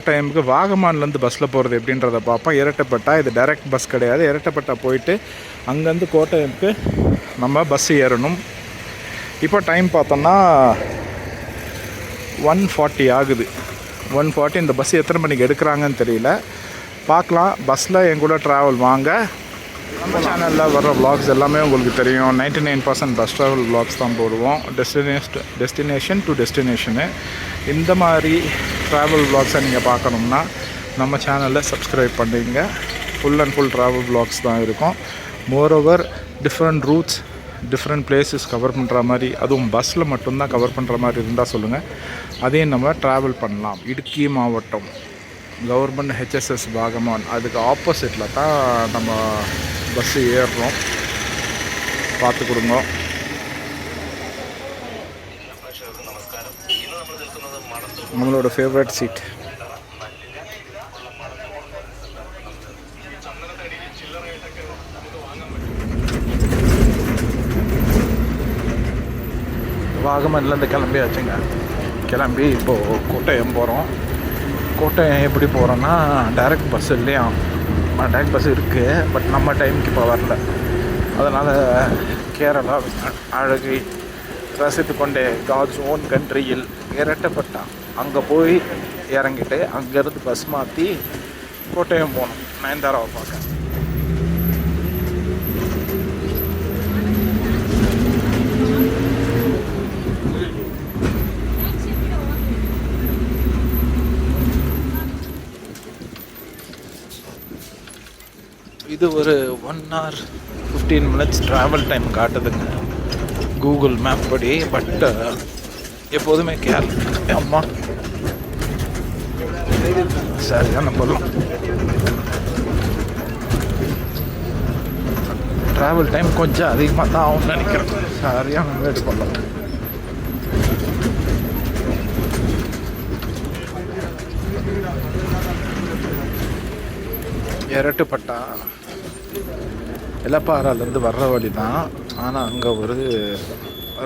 டைமுக்கு வாகமான்லேருந்து பஸ்ஸில் போகிறது எப்படின்றத பார்ப்போம். இரட்டைப்பட்டா இது டைரக்ட் பஸ் கிடையாது. இரட்டைப்பட்டா போயிட்டு அங்கேருந்து கோட்டயத்துக்கு நம்ம பஸ் ஏறணும். இப்போ டைம் பார்த்தோம்னா 1:40 ஆகுது. 1:40. இந்த பஸ் எத்தனை மணிக்கு எடுக்கிறாங்கன்னு தெரியல, பார்க்கலாம். பஸ்ஸில் எங்கூட ட்ராவல் வாங்க. நம்ம சேனலில் வர்ற விளாக்ஸ் எல்லாமே உங்களுக்கு தெரியும். 99% பஸ் ட்ராவல் விளாக்ஸ் தான் போடுவோம். Destination to destination. இந்த மாதிரி ட்ராவல் விளாக்ஸை நீங்கள் பார்க்கணும்னா நம்ம சேனலில் சப்ஸ்கிரைப் பண்ணிங்க. Full and full travel vlogs தான் இருக்கும். Moreover different roots, different places cover பண்ணுற மாதிரி, அதுவும் பஸ்ஸில் மட்டும்தான் கவர் பண்ணுற மாதிரி இருந்தால் சொல்லுங்கள், அதையும் நம்ம ட்ராவல் பண்ணலாம். இடுக்கி மாவட்டம் கவர்மெண்ட் HSS வாகமான், அதுக்கு ஆப்போசிட்டில் தான் நம்ம பஸ்ஸு ஏறுறோம். பார்த்து கொடுங்க. நம்மளோட ஃபேவரட் சீட். வாகமன்லேருந்து கிளம்பியாச்சுங்க. கிளம்பி இப்போது கோட்டயம் போகிறோம். கோட்டயம் எப்படி போகிறோன்னா டைரக்ட் பஸ் இல்லையா, டைரக்ட் பஸ் இருக்குது, பட் நம்ம டைமுக்கு இப்போ வரல. அதனால் கேரளா அழகை ரசித்து கொண்டே காட்ஸ் ஓன் கண்ட்ரியில் இரட்டைப்பட்டா அங்கே போய் இறங்கிட்டு அங்கேருந்து பஸ் மாற்றி கோட்டயம் போகணும் நயன்தாராவை பார்க்க. இது ஒரு 1 hour 15 minutes ட்ராவல் டைம் காட்டுதுங்க கூகுள் மேப் படி. பட் எப்போதுமே அம்மா சரியான போதும் ட்ராவல் டைம் கொஞ்சம் அதிகமாக தான் ஆகும்னு நினைக்கிறேன். சரியான வேடு பண்ணலாம். இரட்டைப்பட்டா எலப்பாறாலேருந்து வர்ற வழி தான், ஆனால் அங்கே ஒரு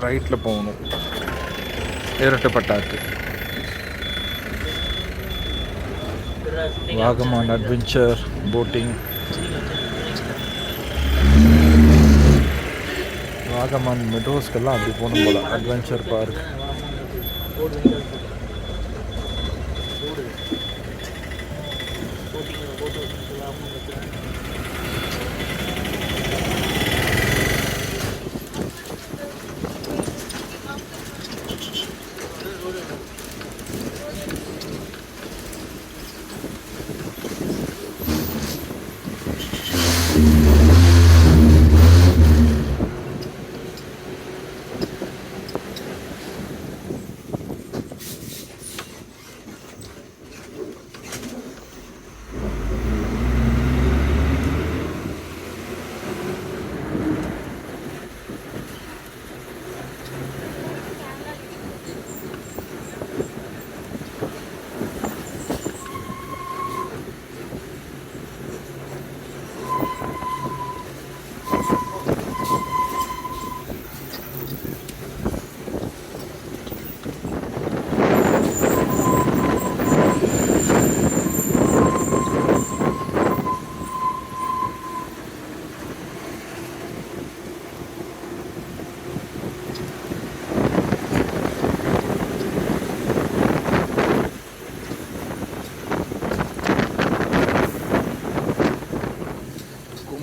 ரைட்டில் போகணும் இரட்டைப்பட்டாக்கு. வாகமான் அட்வென்ச்சர் போட்டிங், வாகமான் மெட்ரோஸ்க்கெல்லாம் அப்படி போகணும் போல். Adventure park.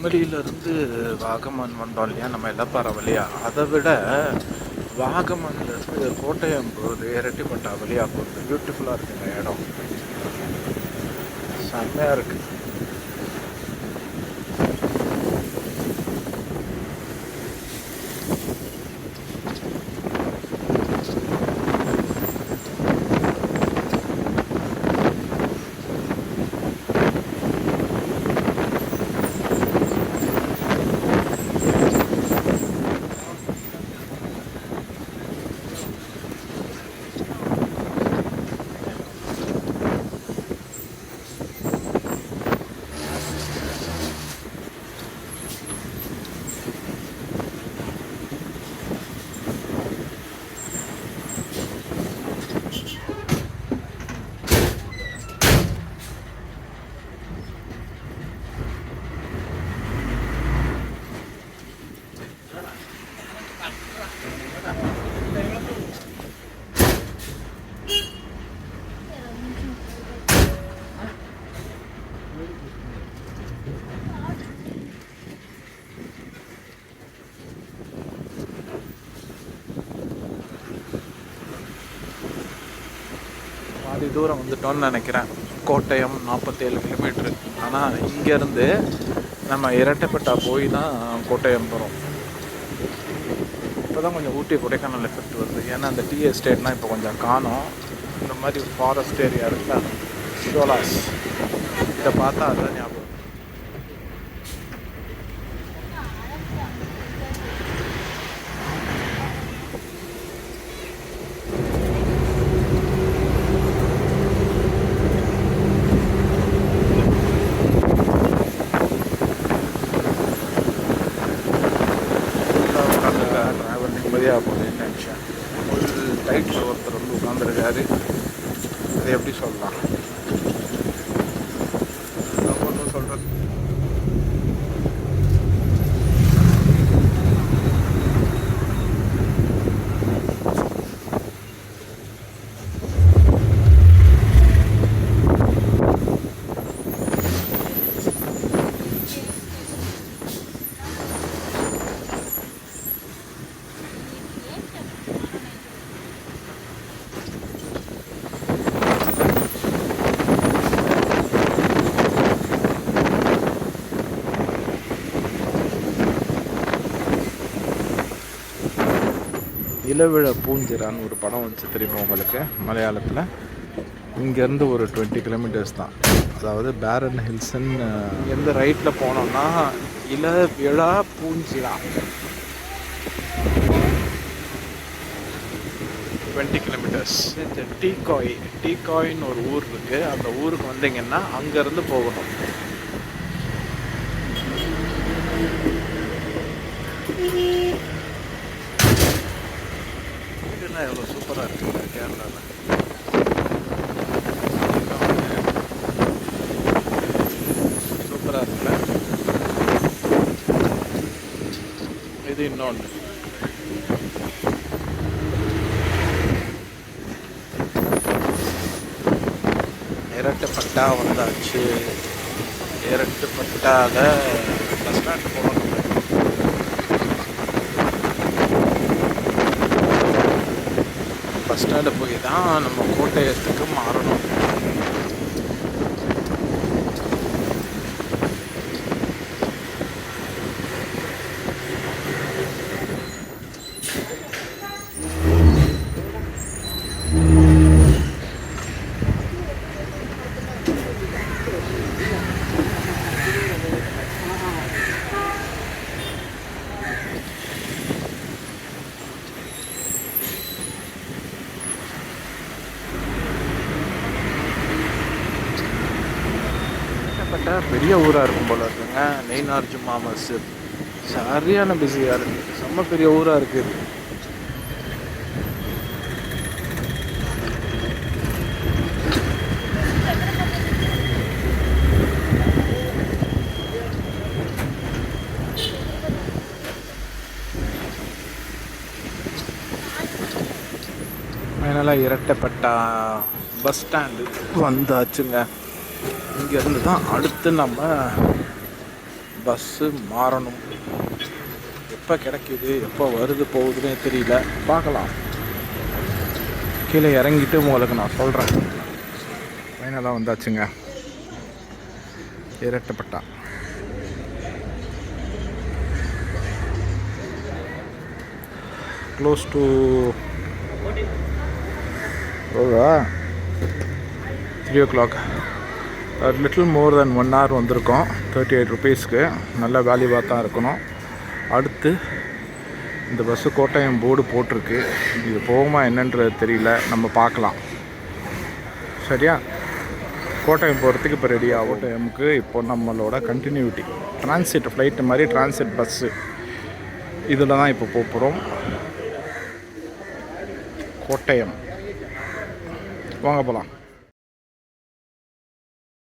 குமரியிலேருந்து வாகமான் வந்தோம் இல்லையா நம்ம எல்லப்பாறை வழியா, அதை விட வாகமான்லேருந்து கோட்டயம் போகுது இரட்டைப்பட்டா வழியாக போகுது. பியூட்டிஃபுல்லாக இருக்குங்க இடம், செம்மையாக இருக்குது. தூரம் வந்துட்டோன்னு நினைக்கிறேன். கோட்டயம் 47 கிலோமீட்ரு. ஆனால் இங்கேருந்து நம்ம இரட்டைப்பட்டா போய் தான் கோட்டயம் போகிறோம். இப்போ தான் கொஞ்சம் ஊட்டி கொடைக்கானல் எஃபெக்ட் வருது. ஏன்னா அந்த டீ எஸ்டேட்னால் இப்போ கொஞ்சம் காணோம். இந்த மாதிரி ஃபாரஸ்ட் ஏரியா இருக்குல்ல, ஷோலாஸ், இதை பார்த்தா அதுதான் ஞாபகம். டிராவல் நிம்மதியாக போகுதுன்னு நினச்சேன். ஒரு டைட்டில் ஒருத்தர் வந்து உட்காந்துருக்காரு. அதை எப்படி சொல்லலாம், ஒன்றும் சொல்கிறது. இளவிழ பூஞ்சிரான்னு ஒரு படம் வந்துச்சு தெரியுமா உங்களுக்கு, மலையாளத்தில். இங்கேருந்து ஒரு 20 கிலோமீட்டர்ஸ் தான். அதாவது பேரன் ஹில்ஸ்ன்னு எந்த ரைட்டில் போனோம்னா இளவிழா பூஞ்சிரா 20 கிலோமீட்டர்ஸ். டீகாயின்னு ஒரு ஊர் இருக்குது. அந்த ஊருக்கு வந்தீங்கன்னா அங்கேருந்து போகணும். வீடுலாம் எவ்வளோ சூப்பராக இருக்குங்க கேரளாவில். சூப்பராக இருக்குல்ல. இது இன்னொன்று. இரட்டுப்பட்டா வந்தாச்சு. இரட்டுப்பட்டாவில் பஸ் ஸ்டாண்டு போகணும். பஸ் ஸ்டாண்டு போய் தான் நம்ம கோட்டயத்துக்கு மாறணும். பெரிய ஊராக இருக்கும் போல இருக்குங்க. நெய்னார்ஜுமா மஸ்ஜித் சரியான பிஸியாக இருக்குது. செம்ம பெரிய ஊராக இருக்குது. அதனால் இரட்டைப்பட்டா பஸ் ஸ்டாண்டு வந்தாச்சுங்க. இங்கேருந்து தான் அடுத்து நம்ம பஸ்ஸு மாறணும். எப்போ கிடைக்கிது, எப்போ வருது போகுதுன்னே தெரியல. பார்க்கலாம். கீழே இறங்கிட்டு உங்களுக்கு நான் சொல்கிறேன். ஃபைனலாக வந்தாச்சுங்க இரட்டைப்பட்டா. Close to 3 o'clock. Little more then 1 hour வந்திருக்கோம். 38 rupeesக்கு நல்ல வேல்யூவாக தான் இருக்கணும். அடுத்து இந்த பஸ்ஸு கோட்டயம் போர்டு போட்டிருக்கு. இது போகுமா என்னன்றது தெரியல, நம்ம பார்க்கலாம். சரியா, கோட்டயம் போகிறதுக்கு இப்போ ரெடி ஆகும். கோட்டயமுக்கு இப்போ நம்மளோட கண்டினியூட்டி டிரான்சிட் ஃப்ளைட்டு மாதிரி டிரான்சிட் பஸ்ஸு இதில் தான் இப்போ போகிறோம். கோட்டயம் வாங்க போகலாம்.